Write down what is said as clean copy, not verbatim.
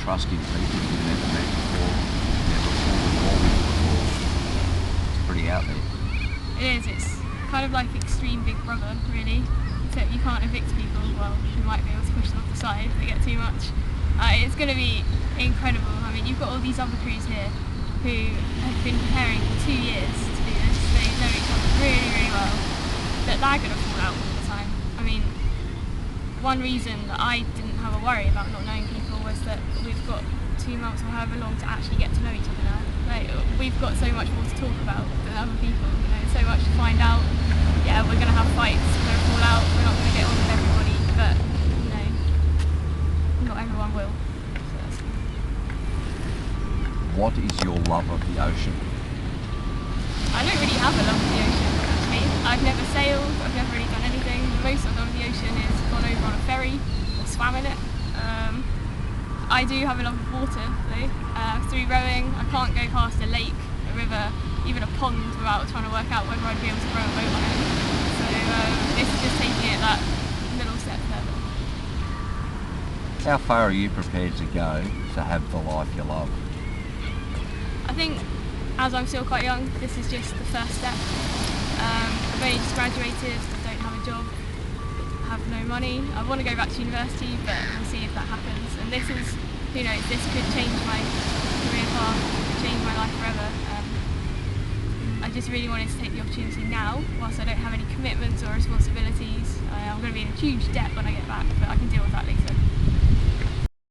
trust in people you've never met before, never fallen in love with before. It's pretty out there. It is, it's kind of like extreme Big Brother, really. Except you can't evict people, well, you might be able to push them off the side if they get too much. It's going to be incredible. I mean, you've got all these other crews here who have been preparing for 2 years to do this. They know each other really, really well. That they're going to fall out all the time. I mean, one reason that I didn't have a worry about not knowing people was that we've got 2 months or however long to actually get to know each other now. Like, we've got so much more to talk about than other people, you know, so much to find out. Yeah, we're going to have fights, we're going to fall out, we're not going to get on with everybody, but, you know, not everyone will. So that's good. What is your love of the ocean? I don't really have a love of the ocean, actually. I've never sailed, I've never really done anything. The most I've done of the ocean is gone over on a ferry or swam in it. I do have a love of water, though. Through rowing, I can't go past a lake, a river, even a pond without trying to work out whether I'd be able to row a boat on it. So this is just taking it that little step further. How far are you prepared to go to have the life you love? I think, as I'm still quite young, this is just the first step. I've only just graduated, don't have a job, have no money. I want to go back to university, but we'll see if that happens. And this is, who knows, this could change my career path, change my life forever. I just really wanted to take the opportunity now, whilst I don't have any commitments or responsibilities. I'm going to be in huge debt when I get back, but I can deal with that later.